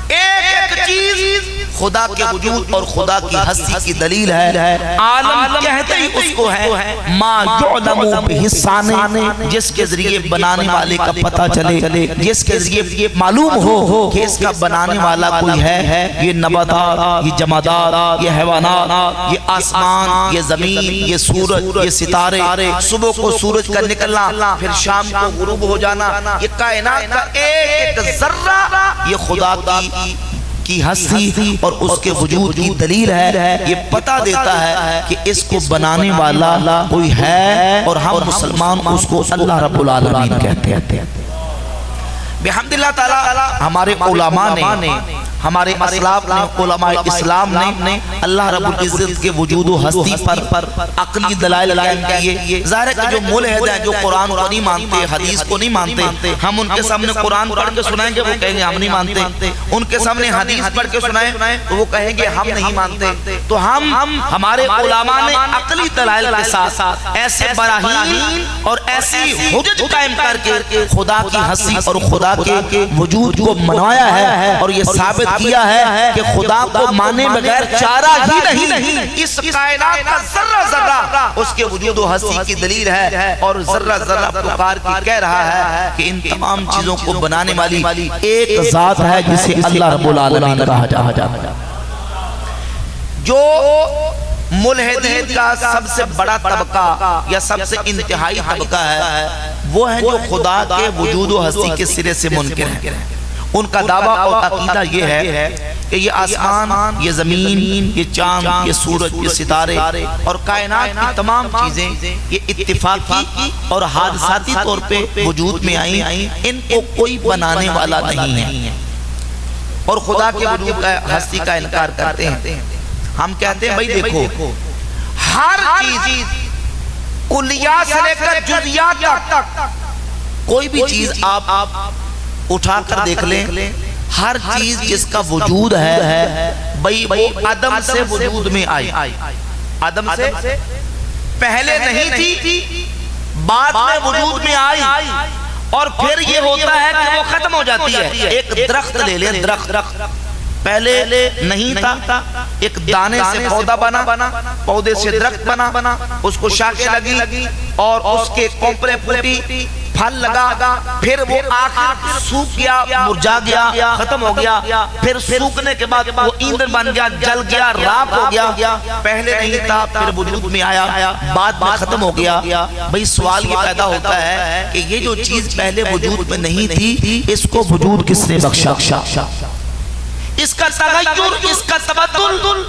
ایک چیز خدا کے وجود اور خدا کی ہستی کی دلیل ہے۔ عالم کہتے ہی اس کو ہے ما یعلم بحسانے، جس کے ذریعے بنانے والے کا پتہ چلے، جس کے ذریعے معلوم ہو کہ اس کا بنانے والا کوئی ہے۔ یہ نباتات، یہ جمادات، یہ حیوانات، یہ آسمان، یہ زمین، یہ سورج، یہ ستارے، صبح کو سورج کا نکلنا، پھر شام کو غروب ہو جانا، یہ کائنات کا ایک ذرہ یہ خدا کی ہستی اور اس کے وجود کی دلیل ہے۔ یہ پتہ دیتا ہے کہ اس کو بنانے والا کوئی ہے، اور ہم مسلمان اس کو اللہ رب العالمین کہتے ہیں۔ بحمد اللہ تعالی ہمارے علماء نے، ہمارے اسلاف نے، علماء اسلام نے اللہ رب العزت کے وجود و ہستی پر عقلی دلائل قائم کیے۔ ظاہر ہے کہ جو ملحد ہیں، جو قرآن کو نہیں مانتے، حدیث کو نہیں مانتے، ہم ان کے سامنے قرآن پڑھ کے سنائیں گے وہ کہیں گے ہم نہیں مانتے، ان کے سامنے حدیث پڑھ کے سنائیں تو وہ کہیں گے ہم نہیں مانتے۔ تو ہمارے علماء نے عقلی دلائل کے ساتھ ایسے براہین اور ایسی حجت قائم کر کے خدا کی ہستی اور خدا کے وجود کو منوایا ہے، اور یہ ثابت کیا ہے کہ خدا کو مانے بغیر چارہ ہی نہیں، اس کائنات کا ذرہ ذرہ اس کے وجود و ہستی کی دلیل ہے، اور ذرہ ذرہ پکار کی کہہ رہا ہے کہ ان تمام چیزوں کو بنانے والی ایک ذات ہے جسے اللہ رب العالمین کہا جاتا ہے۔ جو ملحدین کا سب سے بڑا طبقہ یا سب سے انتہائی طبقہ ہے وہ ہے جو خدا کے وجود و ہستی کے سرے سے منکر ہیں۔ ان کا دعویٰ اور عقیدہ یہ ہے کہ یہ آسمان، یہ زمین، یہ چاند، یہ سورج، یہ ستارے اور کائنات کی تمام چیزیں یہ اتفاقی اور حادثاتی طور پہ وجود میں آئیں، ان کو کوئی بنانے والا نہیں ہے، اور خدا کے وجود کا ہستی کا انکار کرتے ہیں۔ ہم کہتے ہیں بھائی دیکھو، ہر چیز کلیات سے لے کر جزیات تک کوئی بھی چیز آپ اٹھا کر دیکھ لیں، ہر چیز جس کا وجود ہے بھئی وہ عدم سے وجود میں آئی، عدم سے پہلے نہیں تھی، بعد میں وجود میں آئی، اور پھر یہ ہوتا ہے کہ وہ ختم ہو جاتی ہے۔ ایک درخت لے لیں، درخت پہلے نہیں تھا، ایک دانے سے پودا بنا، پودے سے درخت بنا، اس کو شاخیں لگی اور اس کے کوپریں پھوٹی، پھل لگا، پھر وہ آخر سوکھ گیا، مرجا گیا، ختم ہو گیا، پھر سوکھنے کے بعد وہ ایندھن بن گیا، جل گیا، راکھ ہو گیا، پہلے نہیں تھا پھر وجود میں آیا، بعد میں ختم ہو گیا۔ بھئی سوال یہ پیدا ہوتا ہے کہ یہ جو چیز پہلے وجود میں نہیں تھی اس کو وجود کس نے بخشا؟ اس کا تغیر، اس کا تبدل،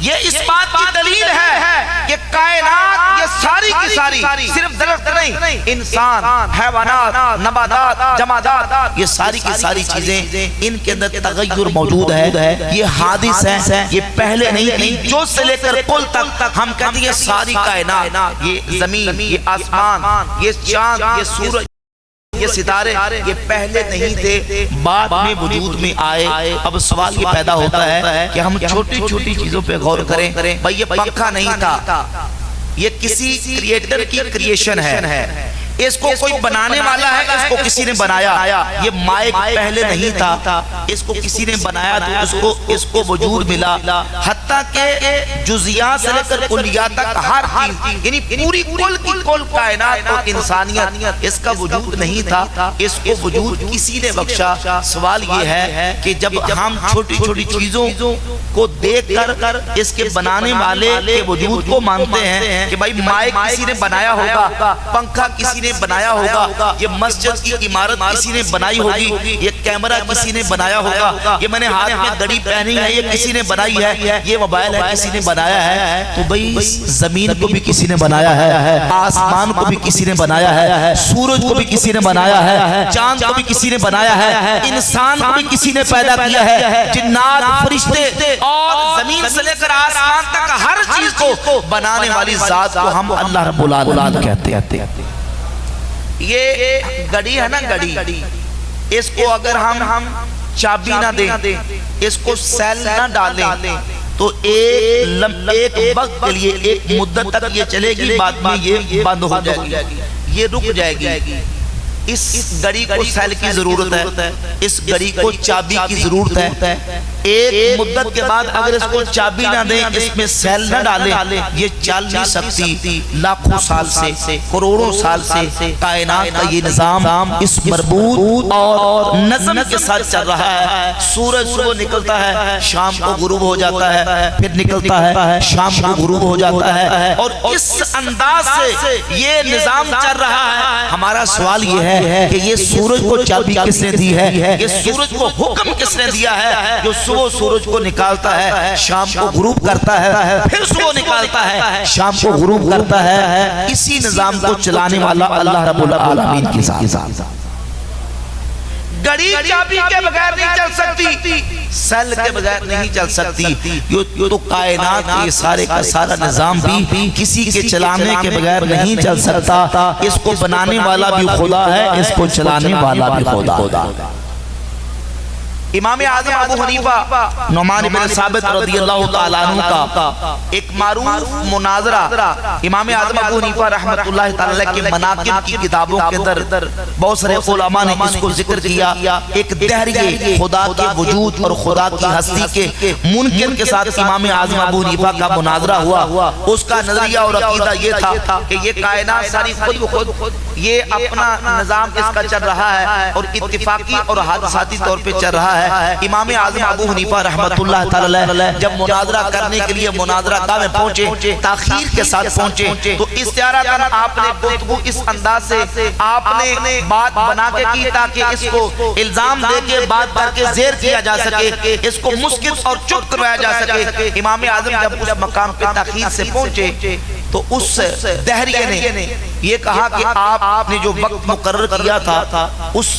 یہ اس بات کی دلیل ہے کہ کائنات یہ ساری کی ساری، صرف درخت نہیں، انسان، حیوانات، نباتات، جمادات، یہ ساری کی ساری چیزیں ان کے اندر تغیر موجود ہے، یہ حادث ہے، یہ پہلے نہیں تھی۔ جو سے لے کر کل تک ہم کہتے ہیں یہ ساری کائنات، یہ زمین، یہ آسمان، یہ چاند، یہ سورج، یہ ستارے، یہ پہلے نہیں تھے، بعد میں وجود میں آئے۔ اب سوال یہ پیدا ہوتا ہے کہ ہم چھوٹی چھوٹی چیزوں پہ غور کریں۔ بھئی یہ پنکھا نہیں تھا، یہ کسی کریٹر کی کریشن ہے، اس کو کوئی بنانے والا ہے، اس کو کسی نے بنایا۔ یہ مائک پہلے نہیں تھا، اس کو کسی نے بنایا تو اس کو وجود ملا، حتیٰ کہ جزیات سے لے کر کلیات تک ہر چیز، یعنی پوری کل کی کل کائنات اور انسانیت، اس کا وجود نہیں تھا، اس کو وجود کسی نے بخشا۔ سوال یہ ہے کہ جب ہم چھوٹی چھوٹی چیزوں کو دیکھ کر اس کے بنانے والے کے وجود کو مانتے ہیں کہ بھائی مائک کسی نے بنایا ہوگا، پنکھا کسی نے بنایا ہوگا، یہ مسجد کی عمارت کسی نے بنائی ہوگی، یہ کیمرہ کسی نے بنایا ہوگا، یہ میں نے ہاتھ میں گھڑی پہنی ہے یہ کسی نے بنائی ہے، یہ موبائل ہے کسی نے بنایا ہے۔ تو بھئی زمین کو بھی کسی نے بنایا ہے، آسمان کو بھی کسی نے بنایا ہے، سورج کو بھی کسی نے بنایا ہے، چاند کو بھی کسی نے بنایا ہے، انسان کو بھی کسی نے پیدا کیا ہے، جنات، فرشتے اور زمین سے لے کر آسمان تک ہر چیز کو بنانے والی ذات کو ہم اللہ رب العالمین کہتے ہیں۔ یہ گھڑی ہے نا، گھڑی، اس کو اگر ہم چابی نہ دیں، اس کو سیل نہ ڈالیں تو ایک وقت کے لیے ایک مدت تک یہ چلے گی، بعد میں یہ بند ہو جائے گی، یہ رک جائے گی۔ اس گھڑی کو سیل کی ضرورت ہے، اس گھڑی کو چابی کی ضرورت ہے۔ ایک مدت کے بعد اگر اس کو چابی نہ دیں، اس میں سیل نہ ڈالیں، یہ چل نہیں سکتی۔ لاکھوں سال سے، کروڑوں سال سے کائنات کا یہ نظام اس مربوط اور نظم کے ساتھ چل رہا ہے۔ سورج صبح نکلتا ہے، شام کو غروب ہو جاتا ہے، پھر نکلتا ہے، شام کو غروب ہو جاتا ہے، اور اس انداز سے یہ نظام چل رہا ہے۔ ہمارا سوال یہ ہے کہ یہ سورج کو چابی کس نے دی ہے؟ یہ سورج کو حکم کس نے دیا ہے جو صبح سورج کو نکالتا ہے، شام کو غروب کرتا ہے، پھر صبح نکالتا ہے، شام کو غروب کرتا ہے؟ اسی نظام کو چلانے والا اللہ رب العالمین کی ذات۔ گھڑی چابی کے بغیر نہیں چل سکتی، سیل کے بغیر نہیں چل سکتی، تو کائنات کے سارے کا سارا نظام بھی کسی کے چلانے کے بغیر نہیں چل سکتا۔ اس کو بنانے والا بھی خدا ہے، اس کو چلانے والا بھی خدا۔ امام اعظم ابو حنیفہ نعمان بن ثابت رضی اللہ تعالیٰ عنہ کا ایک معروف مناظرہ امام اعظم ابو حنیفہ رحمت اللہ تعالیٰ کے مناقب کی کتابوں کے اندر بہت سارے علماء نے اس کو ذکر کیا۔ ایک دہریے خدا کے وجود اور خدا کی ہستی کے منکر کے ساتھ امام اعظم ابو حنیفہ کا مناظرہ ہوا۔ اس کا نظریہ اور عقیدہ یہ تھا کہ یہ کائنات ساری خود بخود یہ اپنا نظام اس کا چل رہا ہے اور اتفاقی اور حادثاتی طور پہ چل رہا ہے۔ امام اعظم ابو حنیفہ رحمت اللہ تعالی جب مناظرہ کرنے کے لیے مناظرہ گاہ میں پہنچے، تاخیر کے ساتھ پہنچے، تو استعارتاً آپ نے گفتگو اس انداز سے آپ نے بات بنا کے کی تاکہ اس کو الزام دے کے بات کر کے زیر کیا جا سکے، اس کو مسکت اور چپ کروایا جا سکے۔ امام اعظم جب اس مقام پہ تاخیر سے پہنچے تو اس دہریے نے یہ کہا کہ آپ نے جو وقت مقرر کیا تھا اس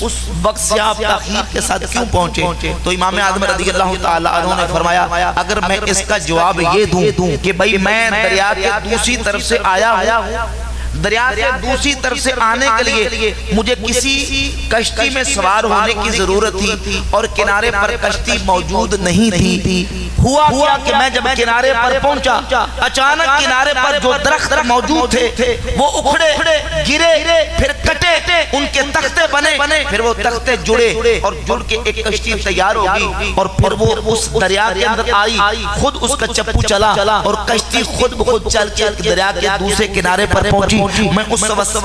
وقت سے آپ تاخیر کے ساتھ کیوں پہنچے؟ تو امام اعظم رضی اللہ تعالیٰ عنہ نے فرمایا اگر میں اس کا جواب یہ دوں کہ بھئی میں دریا کے دوسری طرف سے آیا ہوں، دریا سے دوسری طرف سے آنے کے لیے مجھے کسی کشتی میں سوار ہونے کی ضرورت تھی اور کنارے پر کشتی موجود نہیں تھی۔ ہوا کیا کہ میں جب کنارے پر پہنچا، اچانک کنارے پر جو درخت موجود تھے وہ اکھڑے، گرے، پھر کٹے، ان کے تختے بنے، پھر وہ تختے جڑے اور جڑ کے ایک کشتی تیار ہوگی، اور پھر وہ اس دریا کے اندر آئی، خود اس کا چپو چلا اور کشتی خود بخود چل کے دریا کے دوسرے کنارے پر پہنچی۔ میں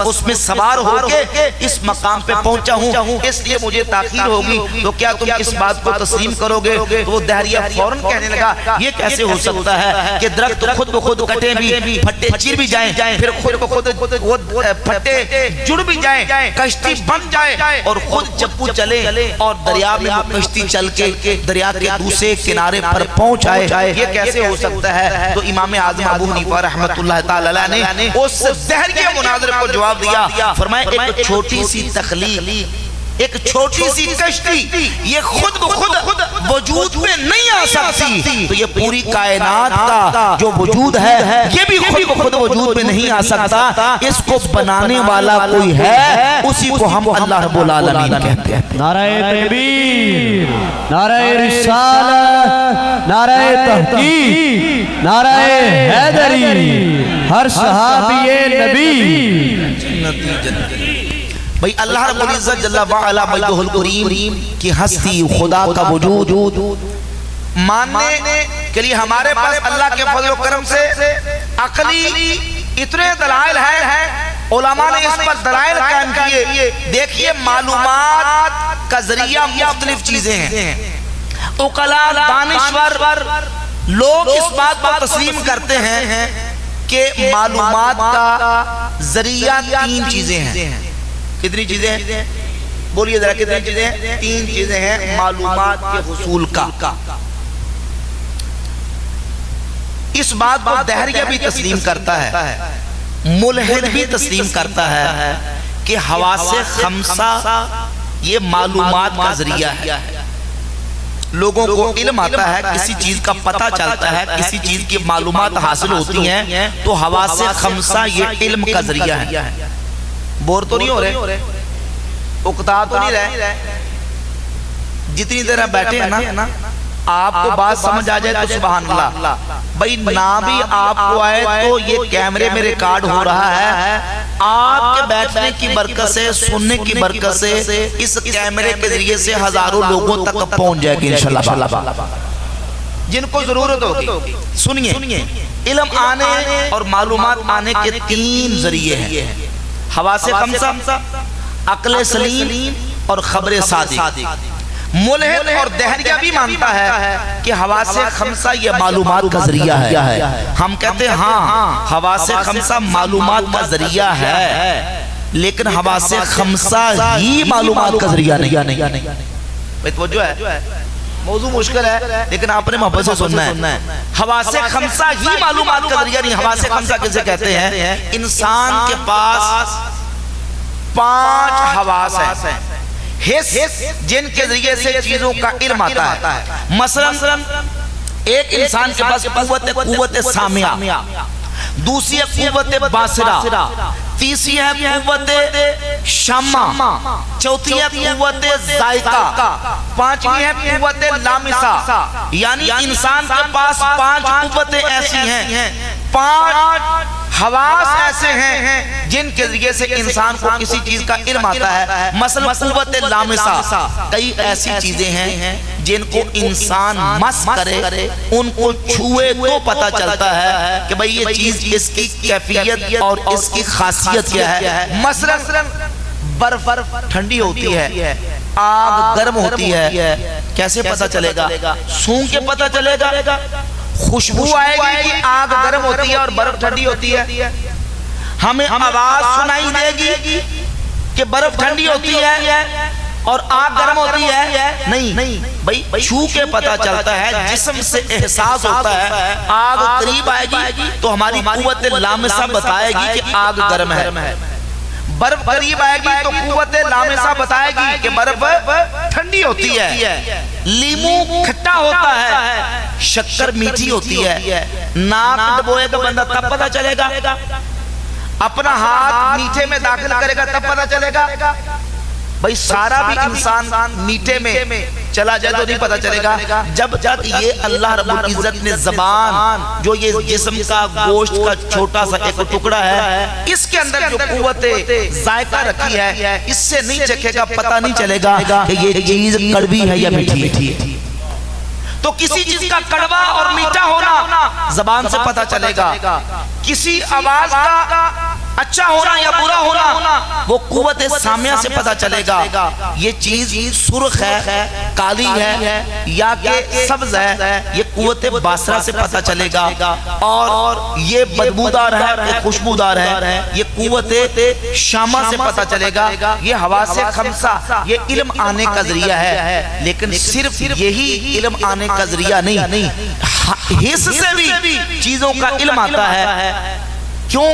اس میں سوار ہو کے اس مقام پہ پہنچا ہوں، اس لیے مجھے تاخیر ہوگی، تو کیا تم اس بات کو تسلیم کرو گے؟ تو وہ دہریہ فوراً کہنے لگا یہ کیسے ہو سکتا ہے کہ درخت خود بخود کٹے بھی، پھٹے چیر بھی جائیں، پھر خود بخود پھٹے جڑ بھی جائیں، کشتی بن جائے اور خود چپو چلے اور دریا میں وہ کشتی چل کے دریا کے دوسرے کنارے پر پہنچ آئے، یہ کیسے ہو سکتا ہے؟ تو امام اعظم ابو حنیفہ رحمت اللہ تعالیٰ نے اس دہریے مناظر کو جواب دیا، فرمایا ایک چھوٹی سی تخلیق، ایک چھوٹی سی کشتی یہ خود بخود وجود میں نہیں آ سکتی، تو یہ پوری کائنات کا جو وجود ہے یہ بھی خود بخود وجود میں نہیں آ سکتا، اس کو بنانے والا کوئی ہے، اسی کو ہم اللہ رب العالمین کہتے ہیں۔ نعرہ تکبیر، نعرہ رسالت، نعرہ تحقیق، نعرہ حیدری، ہر صحابی نبی بھئی اللہ رب العزت جل وعلا مجدہ الکریم کی ہستی خدا کا وجود ماننے کے لیے ہمارے پاس اللہ کے فضل و کرم سے عقلی اتنے دلائل ہیں، علماء نے اس پر دلائل قائم کیے۔ دیکھیے معلومات کا ذریعہ مختلف چیزیں ہیں، عقلاء دانشور لوگ اس بات پر تسلیم کرتے ہیں کہ معلومات کا ذریعہ 3 چیزیں ہیں۔ کتنی چیزیں ہیں؟ بولیے ذرا کتنی چیزیں ہیں؟ 3 چیزیں ہیں معلومات کے حصول کا۔ اس بات کو دہریہ بھی تسلیم کرتا ہے، ملحد بھی تسلیم کرتا ہے کہ حواس خمسہ یہ معلومات کا ذریعہ ہے۔ لوگوں کو علم آتا ہے، کسی چیز کا پتہ چلتا ہے، کسی چیز کی معلومات حاصل ہوتی ہیں تو حواس خمسہ یہ علم کا ذریعہ ہے۔ بور تو نہیں ہو رہے؟ اکتا تو نہیں رہے؟ جتنی دیر بیٹھے ہیں نا آپ کو بات سمجھ آ جائے تو سبحان اللہ، بھئی نہ بھی آپ کو آئے تو یہ کیمرے میں ریکارڈ ہو رہا ہے، آپ کے بیٹھنے کی برکت سے، سننے کی برکت سے اس کیمرے کے ذریعے سے ہزاروں لوگوں تک پہنچ جائے گی انشاءاللہ، جن کو ضرورت ہوگی۔ سنیے، علم آنے اور معلومات آنے کے 3 ذریعے ہیں، حواس خمسہ، عقل سلیم اور خبر صادق۔ ملحد اور دہریہ بھی مانتا ہے کہ حواس خمسہ یہ معلومات کا ذریعہ ہے۔ ہم کہتے ہیں ہاں حواس خمسہ معلومات کا ذریعہ ہے، لیکن حواس خمسہ ہی معلومات کا ذریعہ نہیں۔ توجہ ہے، موضوع مشکل ہے لیکن آپ نے محبت سے سننا ہے۔ حواس خمسہ ہی معلومات کا ذریعہ نہیں۔ حواس خمسہ کسے کہتے ہیں؟ انسان کے پاس 5 حواس ہیں، حس جن کے ذریعے سے چیزوں کا علم آتا ہے۔ مثلا ایک انسان کے پاس قوت سامعہ، دوسری ہے قوت باصرہ، تیسری ہے قوت شمع، چوتھی ہے قوت ذائقہ، پانچویں ہے قوت لامسہ۔ یعنی انسان کے پاس 5 قوتیں ایسی ہیں، 5 حواس ایسے ہیں جن کے ذریعے سے انسان کو کسی چیز کا علم آتا ہے۔ مثلا قوت لامسہ، کئی ایسی چیزیں ہیں جن کو انسان مس کرے، ان کو چھوئے تو پتہ چلتا ہے کہ بھئی یہ چیز اس کی کیفیت اور اس کی خاصیت کیا ہے۔ مثلا برف ٹھنڈی ہوتی ہے، آگ گرم ہوتی ہے، کیسے پتہ چلے گا؟ سونگ کے پتہ چلے گا؟ خوشبو آئے گی کہ آگ گرم ہوتی ہے اور برف ٹھنڈی ہوتی ہے؟ ہمیں آواز سنائی دے گی کہ برف ٹھنڈی ہوتی ہے اور آگ گرم ہوتی ہے؟ نہیں بھئی، چھو کے پتہ چلتا ہے، جسم سے احساس ہوتا ہے۔ آگ قریب آئے گی تو ہماری قوت لامسہ بتائے گی کہ آگ گرم ہے، برف قریب آئے گی تو قوت لامسہ بتائے گی کہ برف ٹھنڈی ہوتی ہے۔ لیمو کھٹا ہوتا ہے، شکر میٹھی ہوتی ہے، ناک ڈبوئے تو بندہ تب پتہ چلے گا، اپنا ہاتھ میٹھے میں داخل کرے گا تب پتہ چلے گا۔ بھئی سارا بھی انسان میٹھے میں چلا جائے تو نہیں پتہ چلے گا۔ جب تک یہ اللہ رب العزت نے زبان، جو یہ جسم کا گوشت کا چھوٹا سا ایک ٹکڑا ہے، اس کے اندر جو قوت ذائقہ رکھی ہے، اس سے نہیں چکھے گا، پتہ نہیں چلے گا کہ یہ چیز کڑوی ہے یا میٹھی ہے۔ تو کسی چیز کا کڑوا اور میٹھا ہونا زبان سے پتہ چلے گا، کسی آواز کا اچھا ہونا یا برا ہونا وہ قوت سامعہ سے پتہ چلے گا۔ یہ چیز سرخ ہے، کالی ہے یا کہ سبز ہے، یہ قوت باصرہ سے پتہ چلے گا۔ اور یہ بدبودار ہے، یہ خوشبودار ہے، یہ قوت شامہ سے پتہ چلے گا۔ یہ حواس خمسہ یہ علم آنے کا ذریعہ ہے، لیکن صرف یہی علم آنے کا ذریعہ نہیں، حس سے بھی چیزوں کا علم آتا ہے۔ کیوں؟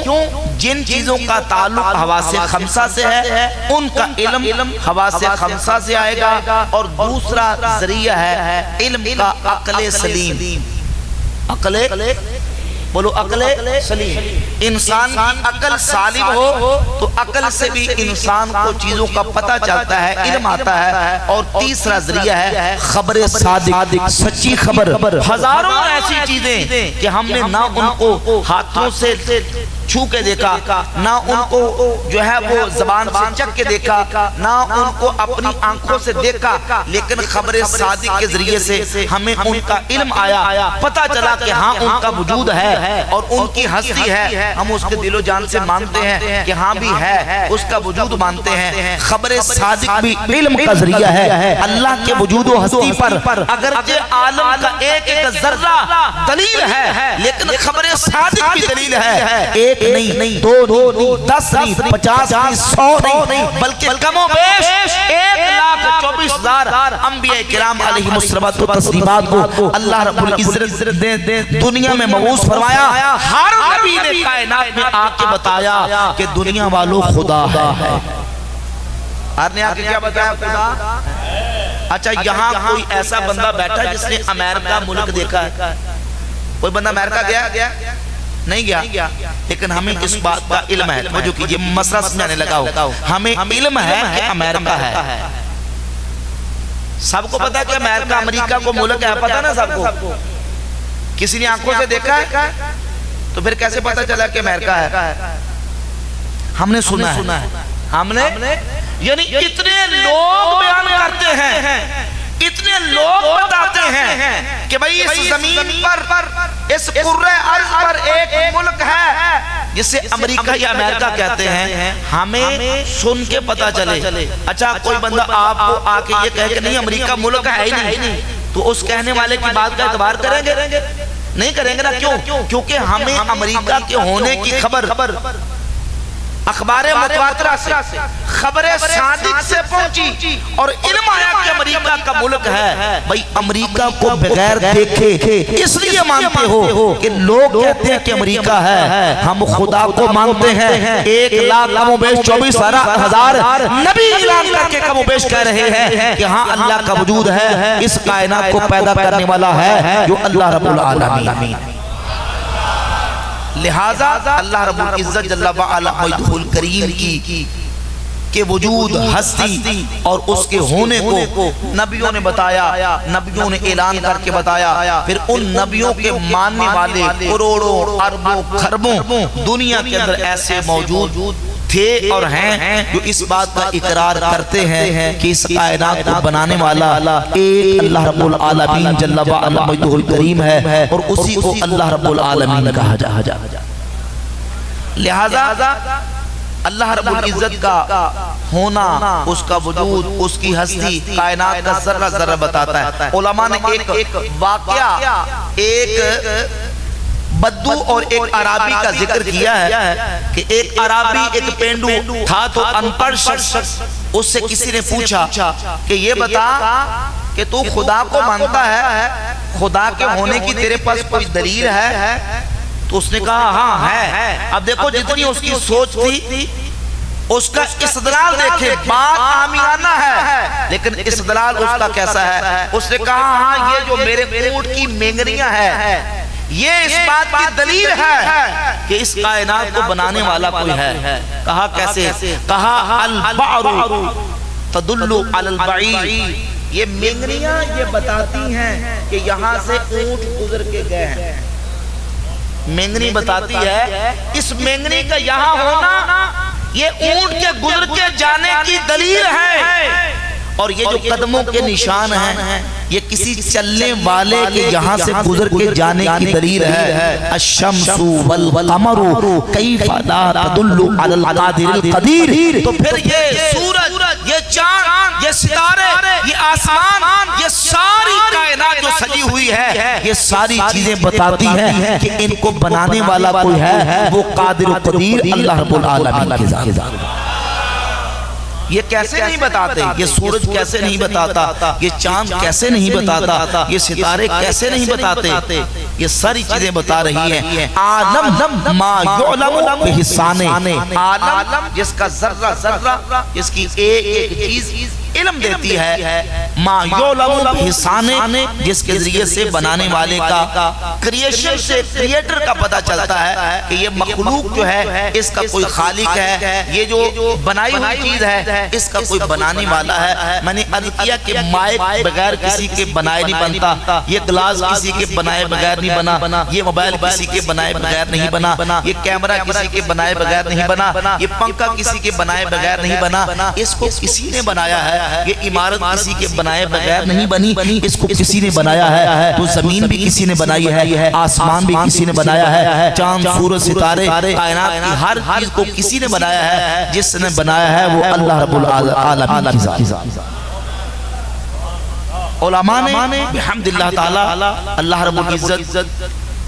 جن چیزوں کا تعلق حواس خمسہ سے ہے ان کا علم حواس خمسہ سے آئے گا۔ اور دوسرا ذریعہ ہے علم کا عقل سلیم۔ عقل بولو عقل سلیم. انسان کی عقل سالم ہو تو عقل سے بھی انسان کو چیزوں کا پتہ چلتا ہے, علم آتا ہے. اور تیسرا ذریعہ ہے خبر صادق, سچی خبر. ہزاروں ایسی چیزیں کہ ہم نے نہ ان کو ہاتھوں سے چھو کے دیکھا, نہ ان کو جو ہے وہ زبان سے چک کے دیکھا, نہ ان کو اپنی آنکھوں سے دیکھا, لیکن خبر صادق کے ذریعے سے ہمیں ان کا علم آیا, پتہ چلا کہ ہاں ان کا وجود ہے اور ان کی ہستی ہے. ہم اس کے دل و جان سے مانتے ہیں کہ ہاں بھی ہے, اس کا وجود مانتے ہیں. خبر صادق بھی علم کا ذریعہ ہے اللہ کے وجود و ہستی پر. اگرچہ عالم کا ایک ایک ذرہ دلیل ہے, لیکن خبر صادق بھی دلیل ہے. ایک نہیں, دو نہیں, 10 نہیں, 50 نہیں, 100 نہیں, بلکہ کم و بیش 1,24,000 انبیاء کرام علیہ الصلوۃ والتسلیمات کو اللہ رب العزت نے دنیا میں مبعوث فرمایا. ہر نبی نے کائنات میں آ کے بتایا کہ دنیا والوں خدا ہے. ہر نے آ کے کیا بتایا؟ خدا. اچھا, یہاں کوئی ایسا بندہ بیٹھا جس نے امریکہ ملک دیکھا ہے؟ کوئی بندہ امریکہ گیا؟ نہیں گیا, لیکن ہمیں اس بات کا علم ہے. توجہ کیجئے, مسئلہ سمجھانے لگا ہو. ہمیں علم ہے کہ امریکہ ہے. سب کو پتا ہے کہ امریکہ کو ملک ہے, پتا نا سب کو. کسی نے آنکھوں سے دیکھا ہے تو پھر کیسے پتا چلا کہ امریکہ ہے؟ ہم نے سنا ہے. ہم نے یعنی اتنے لوگ بیان کرتے ہیں, اتنے لوگ بتاتے ہیں کہ بھئی اس زمین پر, اس کرۂ ارض پر ایک ملک ہے جسے امریکہ یا امریکہ کہتے ہیں. ہمیں سن کے پتا چلے. اچھا, کوئی بندہ آپ کو آ کے یہ کہے کہ نہیں امریکہ ملک ہے ہی نہیں, تو اس کہنے والے کی بات کا اعتبار کریں گے؟ نہیں کریں گے نا. کیوں؟ کیونکہ ہمیں امریکہ کے ہونے کی خبر اخبار متواترہ سے, خبر صادق سے پہنچی اور علم آیا کہ امریکہ کا ملک ہے. بھئی امریکہ کو بغیر دیکھے اس لیے مانتے ہو کہ لوگ کہتے ہیں کہ امریکہ ہے, ہم خدا کو مانتے ہیں. 1,24,000 نبی اعلان کر کے کم و بیش کہہ رہے ہیں کہ ہاں اللہ کا وجود ہے, اس کائنات کو پیدا کرنے والا ہے جو اللہ رب العالمین. لہذا اللہ رب العزت جل وعلا مجدہ الکریم کی کہ وجود, ہستی اور اس کے ہونے کو نبیوں نے بتایا, نبیوں نے اعلان کر کے بتایا. پھر ان نبیوں کے ماننے والے کروڑوں اربوں خربوں دنیا کے اندر ایسے موجود تھے اور ہیں جو اس بات کا اقرار کرتے ہیں کہ اس کائنات کو بنانے والا ایک اللہ رب العالمین جل وعلا مجدہ الکریم ہے, اور اسی کو اللہ رب العالمین کہا جا. لہذا اللہ رب العزت کا ہونا, اس کا وجود, اس کی ہستی کائنات کا ذرہ ذرہ بتاتا ہے. علماء نے ایک واقعہ, ایک بدو اور ایک عرابی کا ذکر کیا ہے کہ ایک عرابی, ایک پینڈو تھا تو انپڑھ شخص, اس سے کسی نے پوچھا کہ یہ بتا کہ تو خدا کو مانتا ہے, خدا کے ہونے کی تیرے پاس کوئی دلیل ہے؟ تو اس نے کہا ہاں ہے. اب دیکھو جتنی اس کی سوچ تھی, اس کا استدلال دیکھے, بات عامیانہ ہے لیکن استدلال اس کا کیسا ہے. اس نے کہا ہاں یہ جو میرے اونٹ کی مینگنیاں ہے یہ اس بات کی دلیل ہے کہ اس کائنات کو بنانے والا کوئی ہے. کہا کیسے؟ کہا البعر تدل علی البعیر, یہ مینگنیاں یہ بتاتی ہیں کہ یہاں سے اونٹ گزر کے گئے ہیں. مینگنی بتاتی ہے, اس مینگنی کا یہاں ہونا یہ اونٹ کے گزر کے جانے کی دلیل ہے. اور یہ جو قدموں کے نشان ہیں یہ کسی چلنے والے کے یہاں سے گزر کے جانے کی دلیل ہے. الشمس والقمر کیف لا تدل علی القادر القدیر. تو پھر یہ سورج, یہ چاند, یہ ستارے, یہ آسمان, یہ ساری کائنات جو سجی ہوئی ہے, یہ ساری چیزیں بتاتی ہیں کہ ان کو بنانے والا کوئی ہے, وہ قادر و قدیر اللہ رب العالمین کی ذات. یہ کیسے نہیں بتاتے؟ یہ سورج کیسے نہیں بتاتا؟ یہ چاند کیسے نہیں بتاتا؟ یہ ستارے کیسے نہیں بتاتے؟ یہ ساری چیزیں بتا رہی ہیں. عالم ما یعلم بحسانے, عالم جس کا ذرہ ذرہ, جس کی ایک ایک چیز علم دیتی ہے ما یعلم بحسانے، جس کے ذریعے سے بنانے والے کا کریشن سے کریٹر کا پتہ چلتا ہے کہ یہ مخلوق جو ہے اس کا کوئی خالق ہے، یہ جو بنائی ہوئی چیز ہے اس کا کوئی بنانے والا ہے۔ میں نے عرض کیا کہ مائک بغیر کسی کے بنائے نہیں بنتا، یہ گلاس کسی کے بنائے بغیر نہیں بنا، یہ موبائل کسی کے بنائے بغیر نہیں بنا، یہ کیمرہ کسی کے بنائے بغیر نہیں بنا، یہ پنکھا کسی کے بنائے بغیر نہیں بنا، اس کو کسی نے بنایا ہے۔ یہ عمارت کسی کے بنائے بغیر نہیں بنی، اس کو کسی نے بنایا ہے۔ تو زمین بھی کسی نے بنائی ہے، آسمان بھی کسی نے بنایا ہے، چاند سورج ستارے کائنات کی ہر چیز کو کسی نے بنایا ہے۔ جس نے بنایا ہے وہ اللہ رب العالمین کی ذات۔ علماء نے بحمد اللہ تعالی اللہ رب العزت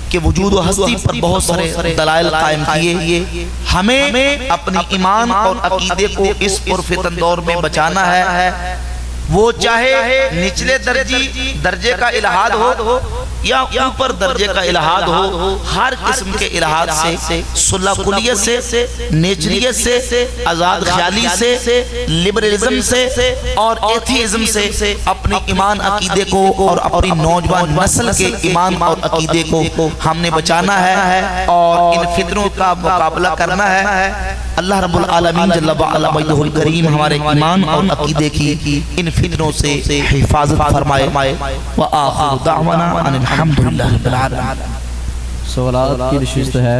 کے وجود و ہستی پر بہت سارے دلائل قائم کیے۔ ہمیں اپنی ایمان اور عقیدے کو اس پرفتن دور میں بچانا ہے، وہ چاہے نچلے درجے کا الہاد ہو یا اوپر درجے کا الہاد ہو، ہر قسم کے الہاد سے، صلح کلیت سے، نیچریت سے، آزاد خیالی سے، لبرلزم سے اور ایتھیزم سے اپنے ایمان عقیدے کو اور اپنی نوجوان نسل کے ایمان اور عقیدے کو ہم نے بچانا ہے اور ان فتنوں کا مقابلہ کرنا ہے۔ اللہ رب العالمین جل وعلا مجدہ الکریم ہمارے ایمان اور عقیدے کی ان فتنوں سے حفاظت فرمائے۔ وآخر دعوانا ان الحمدللہ رب العالمین۔ سوالات کی نشست ہے۔